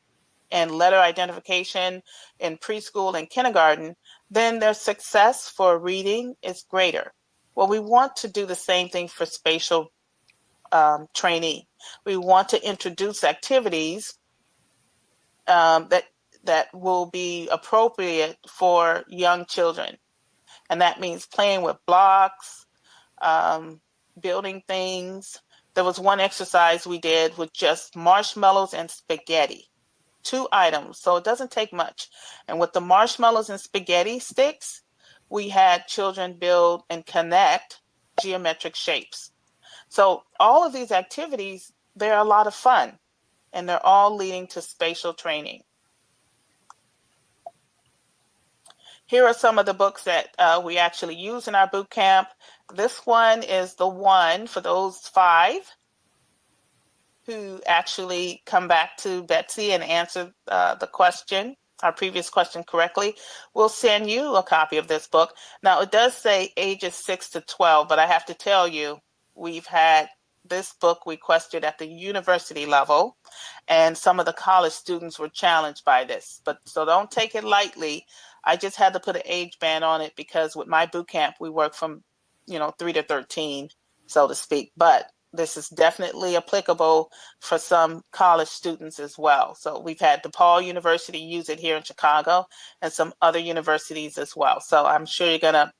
and letter identification in preschool and kindergarten, then their success for reading is greater. Well, we want to do the same thing for spatial training. We want to introduce activities that will be appropriate for young children. And that means playing with blocks, building things. There was one exercise we did with just marshmallows and spaghetti. 2 items, so it doesn't take much. And with the marshmallows and spaghetti sticks, we had children build and connect geometric shapes. So all of these activities, they're a lot of fun, and they're all leading to spatial training. Here are some of the books that we actually use in our boot camp. This one is the one for those 5 who actually come back to Betsy and answer the question, our previous question correctly. We'll send you a copy of this book. Now, it does say ages 6 to 12, but I have to tell you, we've had this book requested at the university level, and some of the college students were challenged by this. But so don't take it lightly. I just had to put an age band on it because with my boot camp, we work from 3 to 13, so to speak. But this is definitely applicable for some college students as well. So we've had DePaul University use it here in Chicago and some other universities as well. So I'm sure you're going to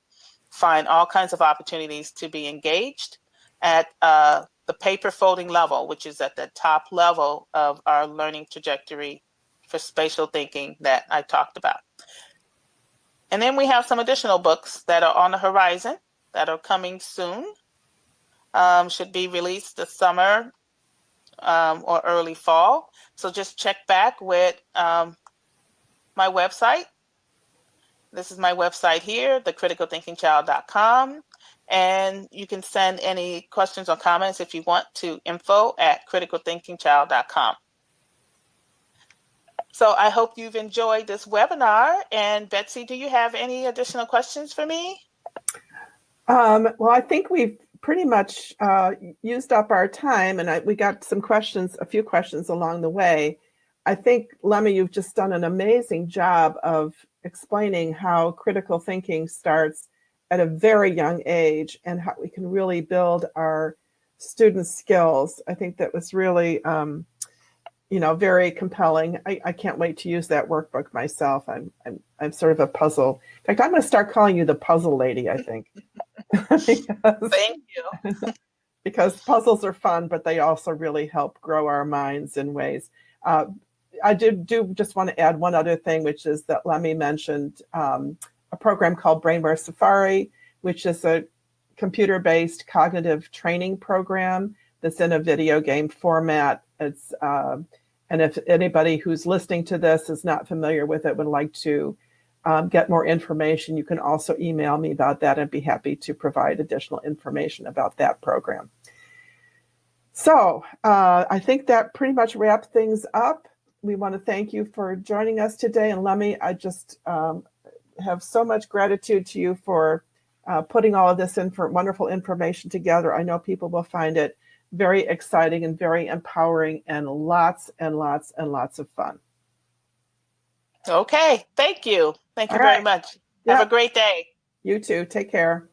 find all kinds of opportunities to be engaged at the paper folding level, which is at the top level of our learning trajectory for spatial thinking that I talked about. And then we have some additional books that are on the horizon that are coming soon. Should be released this summer or early fall. So just check back with my website. This is my website here, thecriticalthinkingchild.com. And you can send any questions or comments if you want to info@criticalthinkingchild.com. So I hope you've enjoyed this webinar. And Betsy, do you have any additional questions for me? Well, I think we've pretty much used up our time, and we got a few questions along the way. I think, Lemi, you've just done an amazing job of explaining how critical thinking starts at a very young age and how we can really build our students' skills. I think that was really, very compelling. I can't wait to use that workbook myself. I'm sort of a puzzle. In fact, I'm going to start calling you the puzzle lady, I think. Thank you. Because puzzles are fun, but they also really help grow our minds in ways. I do just want to add one other thing, which is that Lemi mentioned a program called Brainware Safari, which is a computer-based cognitive training program that's in a video game format. It's and if anybody who's listening to this is not familiar with it, would like to get more information, you can also email me about that. I'd be happy to provide additional information about that program. So I think that pretty much wraps things up. We want to thank you for joining us today. And Lemi, I just have so much gratitude to you for putting all of this wonderful information together. I know people will find it very exciting and very empowering and lots and lots and lots of fun. Okay, thank you. Thank you very much. Have a great day. You too. Take care.